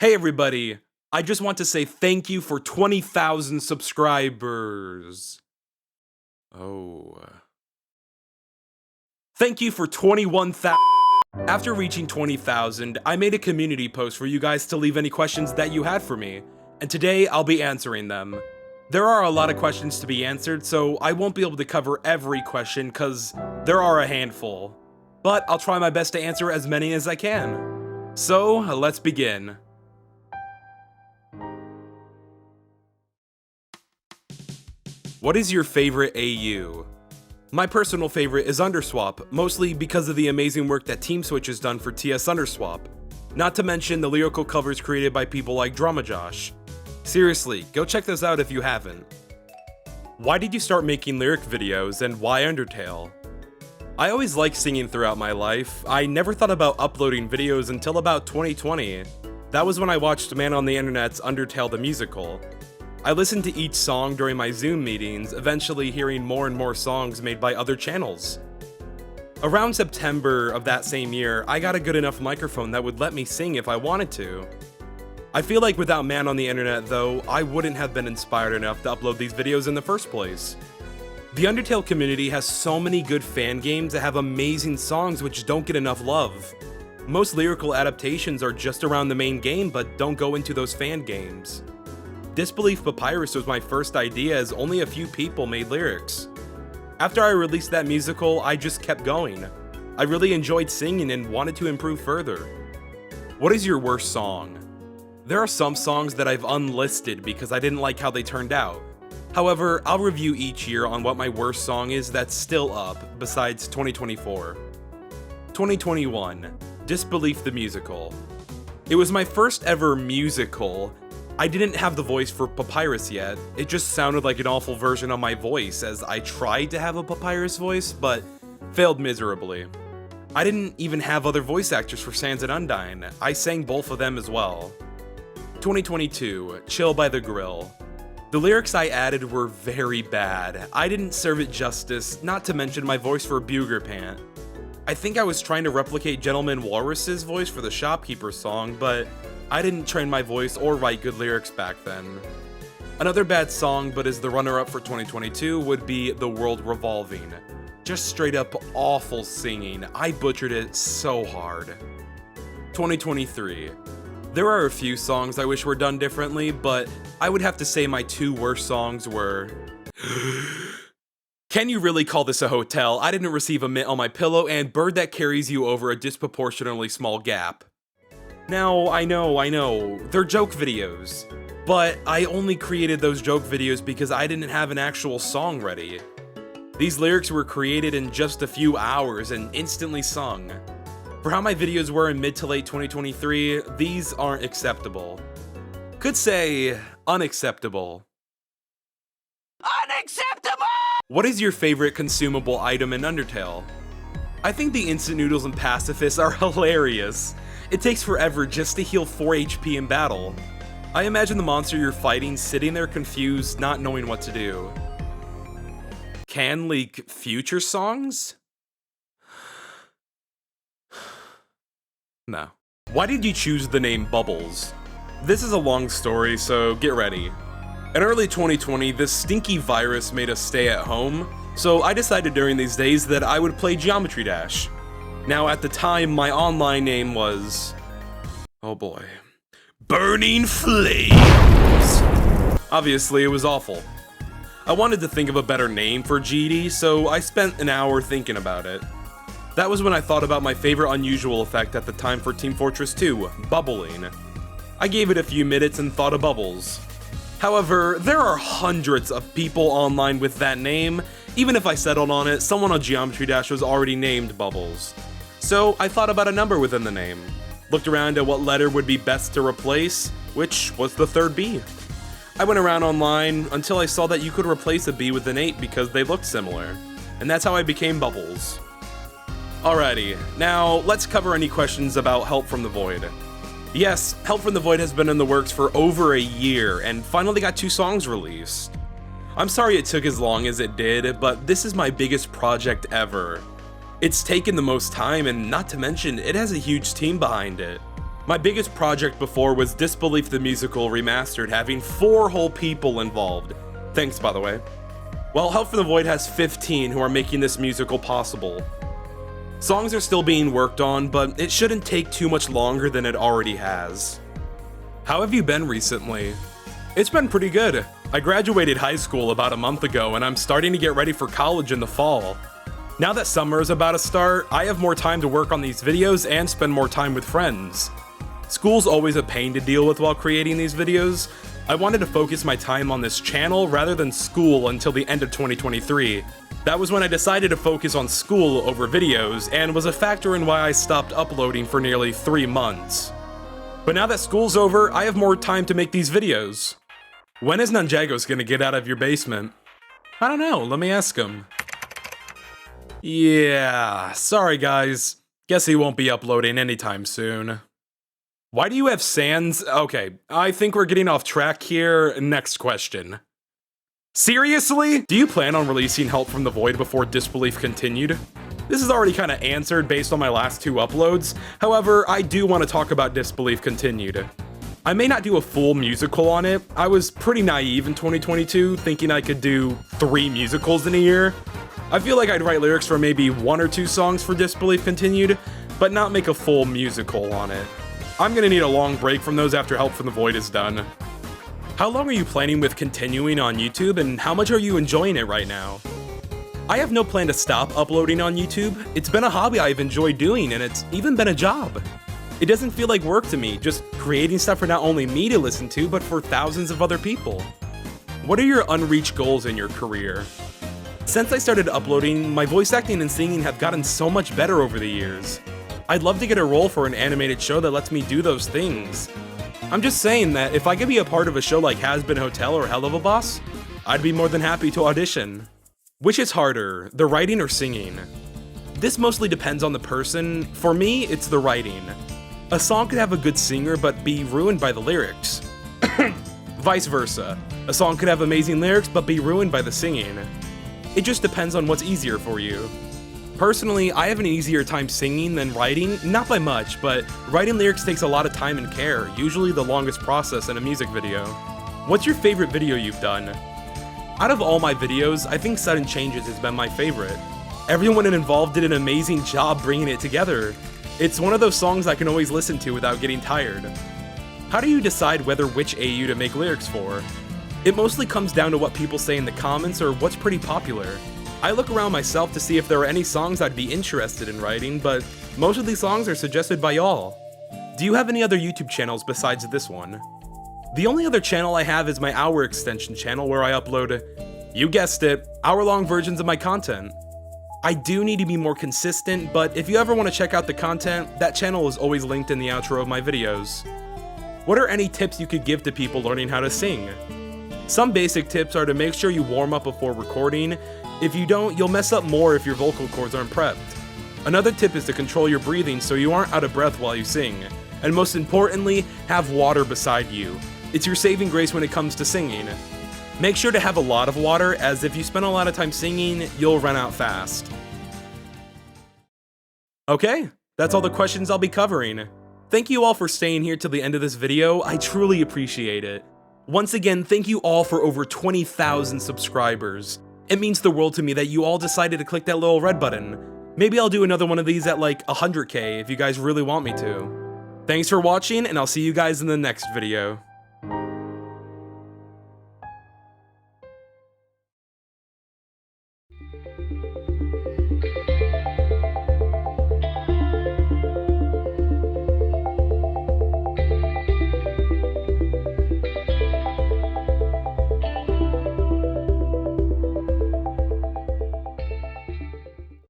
Hey everybody, I just want to say thank you for 20,000 subscribers. Oh. Thank you for 21,000. After reaching 20,000, I made a community post for you guys to leave any questions that you had for me, and today I'll be answering them. There are a lot of questions to be answered, so I won't be able to cover every question cause there are a handful. But I'll try my best to answer as many as I can. So, let's begin. What is your favorite AU? My personal favorite is Underswap, mostly because of the amazing work that Team Switch has done for TS Underswap. Not to mention the lyrical covers created by people like Drama Josh. Seriously, go check those out if you haven't. Why did you start making lyric videos, and why Undertale? I always liked singing throughout my life. I never thought about uploading videos until about 2020. That was when I watched Man on the Internet's Undertale the Musical. I listened to each song during my Zoom meetings, eventually hearing more and more songs made by other channels. Around September of that same year, I got a good enough microphone that would let me sing if I wanted to. I feel like without Man on the Internet though, I wouldn't have been inspired enough to upload these videos in the first place. The Undertale community has so many good fan games that have amazing songs which don't get enough love. Most lyrical adaptations are just around the main game but don't go into those fan games. Disbelief Papyrus was my first idea as only a few people made lyrics. After I released that musical, I just kept going. I really enjoyed singing and wanted to improve further. What is your worst song? There are some songs that I've unlisted because I didn't like how they turned out. However, I'll review each year on what my worst song is that's still up, besides 2024. 2021, Disbelief the Musical. It was my first ever musical. I didn't have the voice for Papyrus yet, it just sounded like an awful version of my voice as I tried to have a Papyrus voice, but failed miserably. I didn't even have other voice actors for Sans and Undyne, I sang both of them as well. 2022, Chill by the Grill. The lyrics I added were very bad, I didn't serve it justice, not to mention my voice for Bugger Pant. I think I was trying to replicate Gentleman Walrus's voice for the Shopkeeper song, but I didn't train my voice or write good lyrics back then. Another bad song, but is the runner-up for 2022, would be The World Revolving. Just straight up awful singing, I butchered it so hard. 2023. There are a few songs I wish were done differently, but I would have to say my two worst songs were Can You Really Call This a Hotel? I Didn't Receive a Mint on My Pillow, and Bird That Carries You Over a Disproportionately Small Gap. Now, I know, they're joke videos, but I only created those joke videos because I didn't have an actual song ready. These lyrics were created in just a few hours and instantly sung. For how my videos were in mid to late 2023, these aren't acceptable. Could say, unacceptable. Unacceptable! What is your favorite consumable item in Undertale? I think the instant noodles and pacifists are hilarious. It takes forever just to heal 4 HP in battle. I imagine the monster you're fighting sitting there confused, not knowing what to do. Can leak future songs? No. Why did you choose the name Bubbles? This is a long story, so get ready. In early 2020, this stinky virus made us stay at home, so I decided during these days that I would play Geometry Dash. Now, at the time, my online name was... oh boy. Burning Flames! Obviously, it was awful. I wanted to think of a better name for GD, so I spent an hour thinking about it. That was when I thought about my favorite unusual effect at the time for Team Fortress 2, bubbling. I gave it a few minutes and thought of Bubbles. However, there are hundreds of people online with that name. Even if I settled on it, someone on Geometry Dash was already named Bubbles. So I thought about a number within the name. Looked around at what letter would be best to replace, which was the third B. I went around online until I saw that you could replace a B with an 8 because they looked similar. And that's how I became Bubbles. Alrighty, now let's cover any questions about Help from the Void. Yes, Help from the Void has been in the works for over a year and finally got 2 songs released. I'm sorry it took as long as it did, but this is my biggest project ever. It's taken the most time, and not to mention, it has a huge team behind it. My biggest project before was Disbelief the Musical Remastered, having 4 whole people involved. Thanks, by the way. Well, Help from the Void has 15 who are making this musical possible. Songs are still being worked on, but it shouldn't take too much longer than it already has. How have you been recently? It's been pretty good. I graduated high school about a month ago and I'm starting to get ready for college in the fall. Now that summer is about to start, I have more time to work on these videos and spend more time with friends. School's always a pain to deal with while creating these videos. I wanted to focus my time on this channel rather than school until the end of 2023. That was when I decided to focus on school over videos and was a factor in why I stopped uploading for nearly 3 months. But now that school's over, I have more time to make these videos. When is Ninjagos gonna get out of your basement? I don't know, let me ask him. Yeah, sorry guys. Guess he won't be uploading anytime soon. Why do you have sands? Okay, I think we're getting off track here. Next question. Seriously? Do you plan on releasing Help from the Void before Disbelief Continued? This is already kind of answered based on my last 2 uploads. However, I do want to talk about Disbelief Continued. I may not do a full musical on it. I was pretty naive in 2022, thinking I could do 3 musicals in a year. I feel like I'd write lyrics for maybe 1 or 2 songs for Disbelief Continued, but not make a full musical on it. I'm gonna need a long break from those after Help from the Void is done. How long are you planning with continuing on YouTube, and how much are you enjoying it right now? I have no plan to stop uploading on YouTube. It's been a hobby I've enjoyed doing, and it's even been a job. It doesn't feel like work to me, just creating stuff for not only me to listen to, but for thousands of other people. What are your unreached goals in your career? Since I started uploading, my voice acting and singing have gotten so much better over the years. I'd love to get a role for an animated show that lets me do those things. I'm just saying that if I could be a part of a show like Has Been Hotel or Hell of a Boss, I'd be more than happy to audition. Which is harder, the writing or singing? This mostly depends on the person. For me, it's the writing. A song could have a good singer but be ruined by the lyrics. Vice versa. A song could have amazing lyrics but be ruined by the singing. It just depends on what's easier for you. Personally, I have an easier time singing than writing, not by much, but writing lyrics takes a lot of time and care, usually the longest process in a music video. What's your favorite video you've done? Out of all my videos, I think Sudden Changes has been my favorite. Everyone involved did an amazing job bringing it together. It's one of those songs I can always listen to without getting tired. How do you decide which AU to make lyrics for? It mostly comes down to what people say in the comments or what's pretty popular. I look around myself to see if there are any songs I'd be interested in writing, but most of these songs are suggested by y'all. Do you have any other YouTube channels besides this one? The only other channel I have is my Hour Extension channel where I upload, you guessed it, hour-long versions of my content. I do need to be more consistent, but if you ever want to check out the content, that channel is always linked in the outro of my videos. What are any tips you could give to people learning how to sing? Some basic tips are to make sure you warm up before recording. If you don't, you'll mess up more if your vocal cords aren't prepped. Another tip is to control your breathing so you aren't out of breath while you sing. And most importantly, have water beside you. It's your saving grace when it comes to singing. Make sure to have a lot of water, as if you spend a lot of time singing, you'll run out fast. Okay, that's all the questions I'll be covering. Thank you all for staying here till the end of this video, I truly appreciate it. Once again, thank you all for over 20,000 subscribers. It means the world to me that you all decided to click that little red button. Maybe I'll do another one of these at like 100K if you guys really want me to. Thanks for watching, and I'll see you guys in the next video.